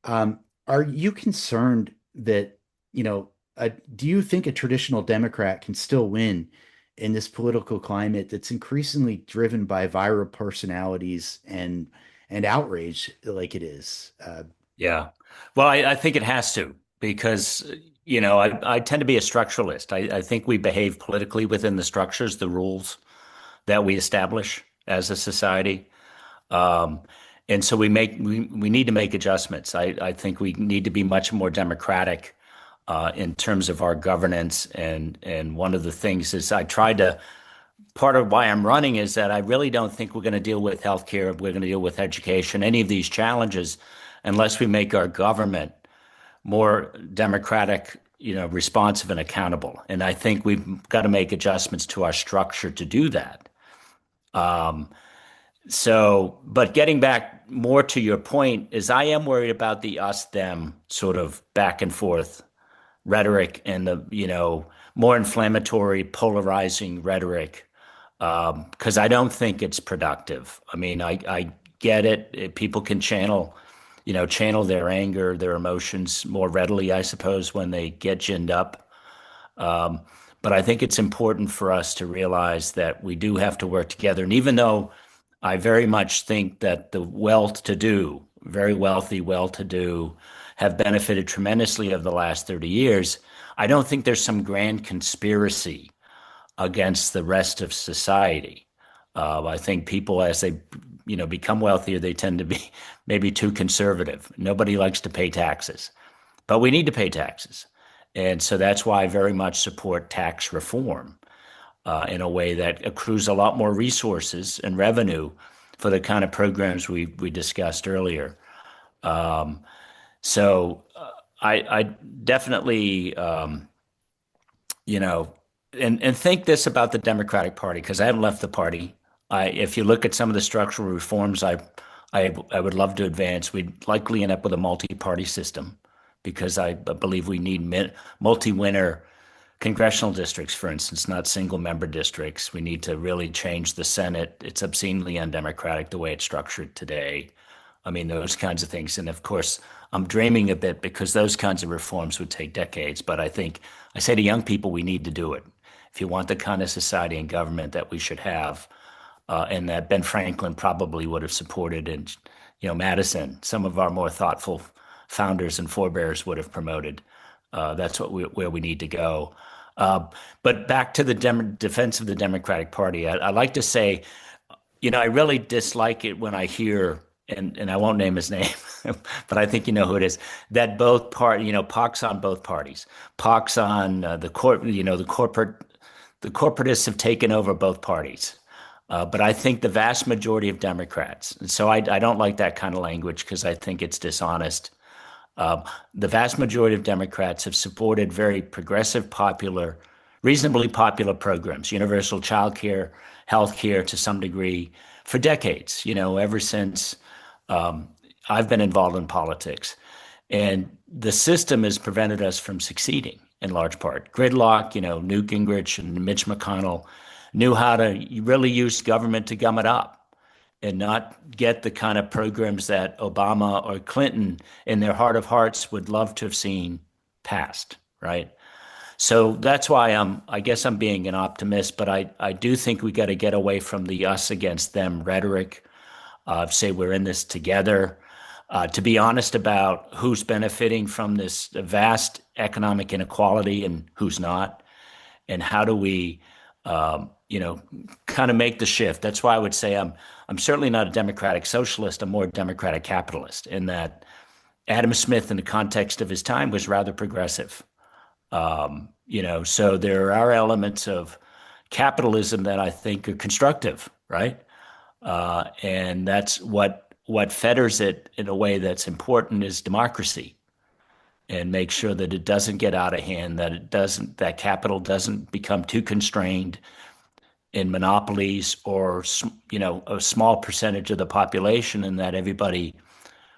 Are you concerned that, do you think a traditional Democrat can still win in this political climate that's increasingly driven by viral personalities and outrage like it is? Yeah. Well, I think it has to because, I tend to be a structuralist. I think we behave politically within the structures, the rules that we establish as a society. Um, and so we need to make adjustments. I think we need to be much more democratic in terms of our governance. And one of the things is part of why I'm running is that I really don't think we're going to deal with healthcare, we're going to deal with education, any of these challenges, unless we make our government more democratic, responsive and accountable. And I think we've got to make adjustments to our structure to do that. Um, but getting back more to your point is I am worried about the us them sort of back and forth rhetoric and the, more inflammatory, polarizing rhetoric, because I don't think it's productive. I mean, I get it. People can channel their anger, their emotions more readily, I suppose, when they get ginned up. Um, but I think it's important for us to realize that we do have to work together. And even though I very much think that the well-to-do, very wealthy, well-to-do, have benefited tremendously over the last 30 years, I don't think there's some grand conspiracy against the rest of society. I think people, as they, become wealthier, they tend to be maybe too conservative. Nobody likes to pay taxes, but we need to pay taxes. And so that's why I very much support tax reform in a way that accrues a lot more resources and revenue for the kind of programs we discussed earlier. Um, so I definitely, you know, and think this about the Democratic Party because I haven't left the party. If you look at some of the structural reforms I would love to advance, we'd likely end up with a multi-party system because I believe we need multi-winner congressional districts, for instance, not single member districts. We need to really change the Senate. It's obscenely undemocratic the way it's structured today. I mean, those kinds of things. And of course, I'm dreaming a bit because those kinds of reforms would take decades. But I think I say to young people, we need to do it. If you want the kind of society and government that we should have, and that Ben Franklin probably would have supported, and Madison, some of our more thoughtful founders and forebears would have promoted. That's where we need to go. But back to the defense of the Democratic Party, I like to say, I really dislike it when I hear, and I won't name his name, but I think you know who it is, that pox on both parties, pox on the corporatists have taken over both parties. But I think the vast majority of Democrats, and so I don't like that kind of language because I think it's dishonest. Uh, the vast majority of Democrats have supported very progressive, reasonably popular programs, universal child care, health care to some degree, for decades, ever since um, I've been involved in politics. And the system has prevented us from succeeding in large part. Gridlock, Newt Gingrich and Mitch McConnell knew how to really use government to gum it up and not get the kind of programs that Obama or Clinton, in their heart of hearts, would love to have seen passed, right? So that's why I guess I'm being an optimist, but I do think we got to get away from the us against them rhetoric. say we're in this together, to be honest about who's benefiting from this vast economic inequality and who's not, and how do we, kind of make the shift. That's why I would say I'm certainly not a democratic socialist. I'm more a democratic capitalist in that Adam Smith, in the context of his time, was rather progressive. So there are elements of capitalism that I think are constructive, right? And that's what fetters it in a way that's important is democracy, and make sure that it doesn't get out of hand, that capital doesn't become too constrained in monopolies or a small percentage of the population, and that everybody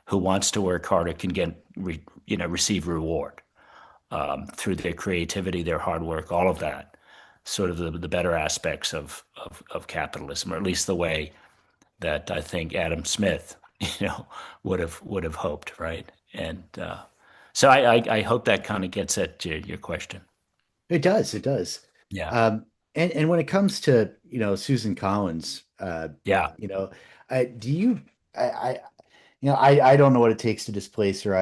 who wants to work harder can receive reward through their creativity, their hard work, all of that. Sort of the better aspects of capitalism, or at least the way that I think Adam Smith, would have hoped, right? And so I hope that kind of gets at your question. It does. It does. Yeah, And when it comes to, Susan Collins, yeah, you know, do you, I don't know what it takes to displace her.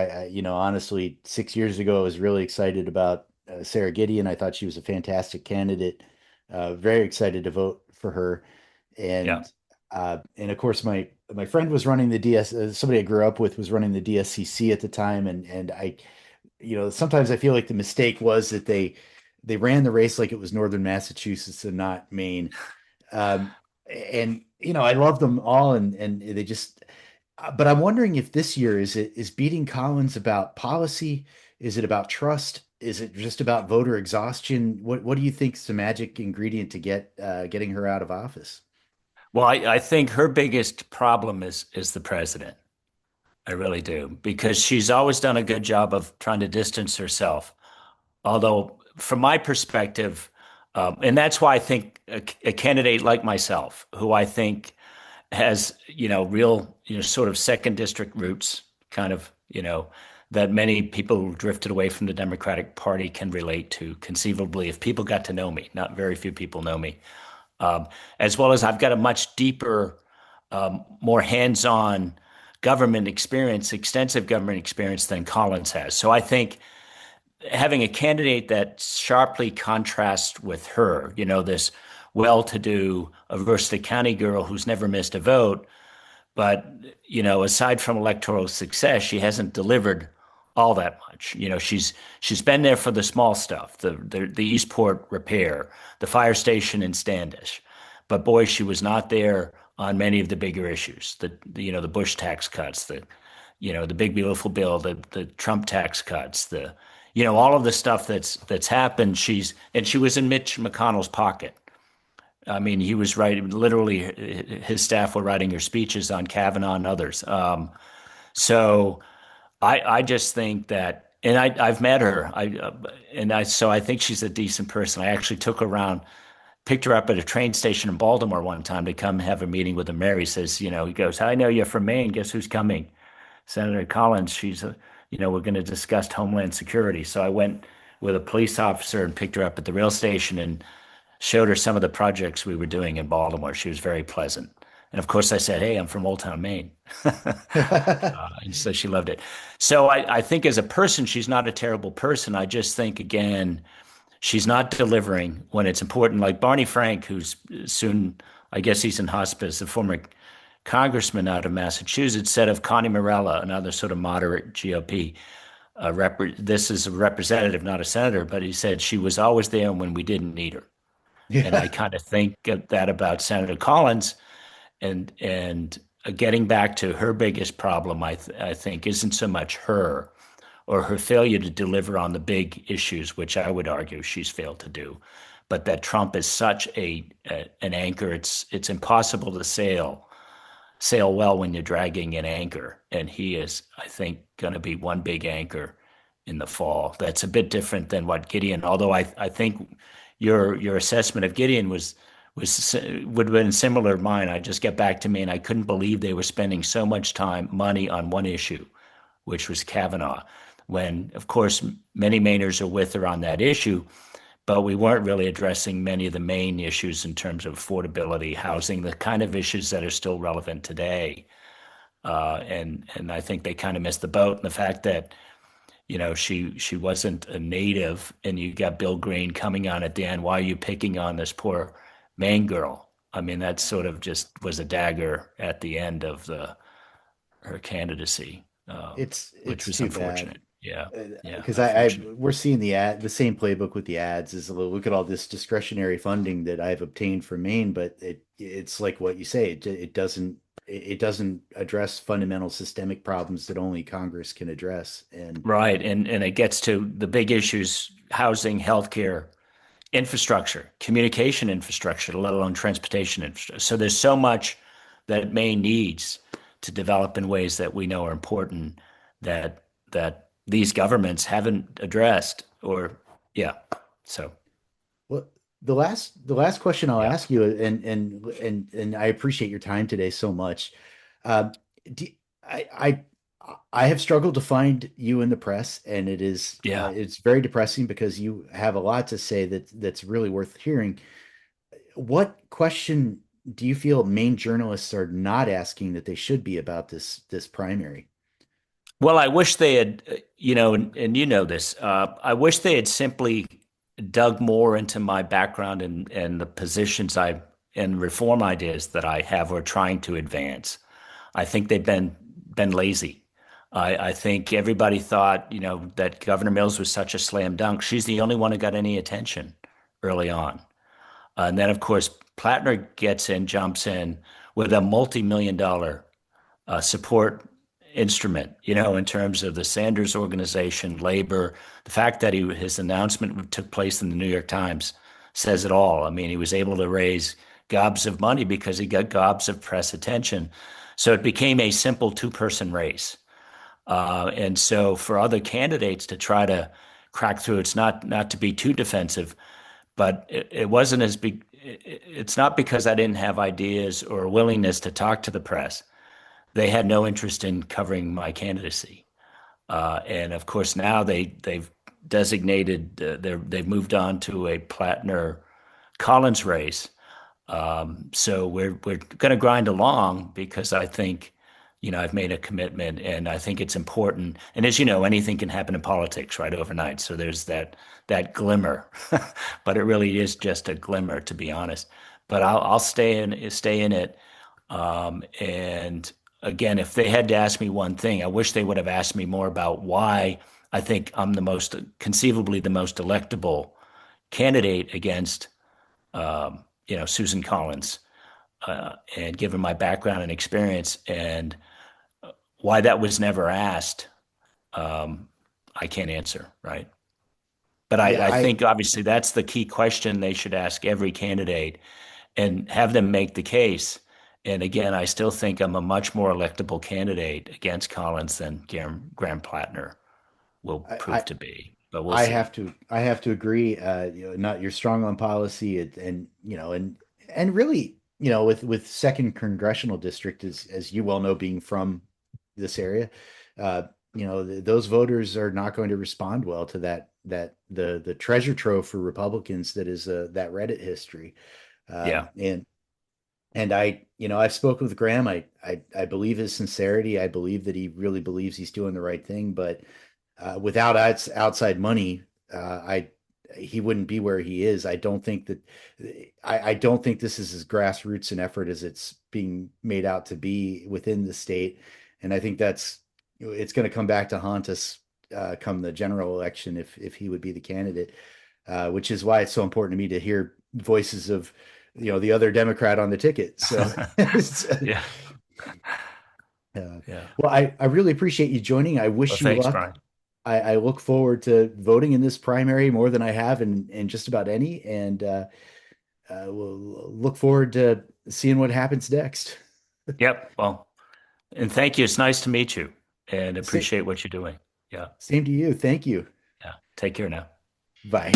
Honestly, 6 years ago, I was really excited about Sarah Gideon. I thought she was a fantastic candidate. Very excited to vote for her. yeah. And of course, my friend was running the DS. Somebody I grew up with was running the DSCC at the time, and sometimes I feel like the mistake was that they ran the race like it was Northern Massachusetts and not Maine. Um, and I love them all, and they just. But I'm wondering if this year is beating Collins about policy? Is it about trust? Is it just about voter exhaustion? What do you think is the magic ingredient to getting her out of office? Well, I think her biggest problem is the president. I really do, because she's always done a good job of trying to distance herself. Although, from my perspective, and that's why I think a candidate like myself, who I think has, real, sort of second district roots, kind of, that many people who drifted away from the Democratic Party can relate to conceivably if people got to know me. Not very few people know me. As well as I've got a much deeper, more hands-on government experience, extensive government experience than Collins has. So I think having a candidate that sharply contrasts with her, this well-to-do Aversa County girl who's never missed a vote, but aside from electoral success, she hasn't delivered all that much. She's been there for the small stuff, the Eastport repair, the fire station in Standish, but boy, she was not there on many of the bigger issues. The Bush tax cuts, the big beautiful bill, the Trump tax cuts, all of the stuff that's happened. She was in Mitch McConnell's pocket. I mean, he was writing, literally, his staff were writing her speeches on Kavanaugh and others. So I just think that, and I've met her. So I think she's a decent person. I actually took her around, picked her up at a train station in Baltimore one time to come have a meeting with him. Mary says, he goes, I know you're from Maine. Guess who's coming? Senator Collins. We're going to discuss Homeland Security. So I went with a police officer and picked her up at the rail station and showed her some of the projects we were doing in Baltimore. She was very pleasant. And of course, I said, hey, I'm from Old Town, Maine. And so she loved it. So I think as a person, she's not a terrible person. I just think, again, she's not delivering when it's important. Like Barney Frank, who's soon, I guess he's in hospice, the former congressman out of Massachusetts, said of Connie Morella, another sort of moderate GOP, this is a representative, not a senator, but he said she was always there when we didn't need her. And I Yeah. kind of think that about Senator Collins, and getting back to her biggest problem, I think isn't so much her or her failure to deliver on the big issues, which I would argue she's failed to do, but that Trump is such an anchor. It's impossible to sail well when you're dragging an anchor, and he is, I think, going to be one big anchor in the fall. That's a bit different than what Gideon. Although I think your assessment of Gideon would have been similar to mine. I just get back to me, and I couldn't believe they were spending so much money on one issue, which was Kavanaugh, when, of course, many Mainers are with her on that issue, but we weren't really addressing many of the main issues in terms of affordability, housing, the kind of issues that are still relevant today. And I think they kind of missed the boat. And the fact that she wasn't a native, and you got Bill Green coming on at the end. Why are you picking on this poor Maine girl? I mean, that sort of just was a dagger at the end of the her candidacy, which It's was too bad. unfortunate. Yeah, yeah, Because unfortunate. we're seeing the same playbook with the ads is look at all this discretionary funding that I've obtained from Maine, but it's like what you say, it doesn't address fundamental systemic problems that only Congress can address. And Right, and it gets to the big issues: housing, healthcare, infrastructure, communication infrastructure, let alone transportation infrastructure. So there's so much that Maine needs to develop in ways that we know are important that these governments haven't addressed. Or yeah, so well, the last question I'll yeah, ask you, and I appreciate your time today so much. Uh, do, I have struggled to find you in the press, and yeah. it's very depressing because you have a lot to say that's really worth hearing. What question do you feel Maine journalists are not asking that they should be about this primary? Well, I wish they had, and you know this. I wish they had simply dug more into my background and the positions I and reform ideas that I have or trying to advance. I think they've been lazy. I think everybody thought, that Governor Mills was such a slam dunk. She's the only one who got any attention early on. And then, of course, Plattner gets in, jumps in with a multi-million-dollar support instrument, in terms of the Sanders organization, labor. The fact that his announcement took place in the New York Times says it all. I mean, he was able to raise gobs of money because he got gobs of press attention. So it became a simple two-person race. And so for other candidates to try to crack through, it's not to be too defensive, but it wasn't as big. It's not because I didn't have ideas or willingness to talk to the press. They had no interest in covering my candidacy. And of course, now they've designated they've moved on to a Plattner Collins race. So we're going to grind along because I think, I've made a commitment, and I think it's important. And as you know, anything can happen in politics, right, overnight. So there's that glimmer, but it really is just a glimmer, to be honest. But I'll stay in it. And again, if they had to ask me one thing, I wish they would have asked me more about why I think I'm conceivably the most electable candidate against, Susan Collins, and given my background and experience, and why that was never asked, um, I can't answer, right? But Yeah, I think obviously that's the key question they should ask every candidate and have them make the case. And again, I still think I'm a much more electable candidate against Collins than Graham Plattner will I prove to be. But we'll I see. I have to agree. Not you're strong on policy, and and really, with second congressional district, as you well know, being from this area, uh, those voters are not going to respond well to the treasure trove for Republicans that is that Reddit history. Yeah. And I've spoken with Graham. I believe his sincerity. I believe that he really believes he's doing the right thing, but without outside money, I he wouldn't be where he is. I don't think this is as grassroots an effort as it's being made out to be within the state, and I think it's going to come back to haunt us come the general election if he would be the candidate, which is why it's so important to me to hear voices of the other Democrat on the ticket. So Yeah. uh, Yeah. well, I really appreciate you joining. I Well, wish you thanks, luck. Brian. I look forward to voting in this primary more than I have in just about any, and we'll look forward to seeing what happens next. Yep. Well, and thank you. It's nice to meet you and Same, appreciate what you're doing. Yeah. same to you. Thank you. Yeah. Take care now. Bye.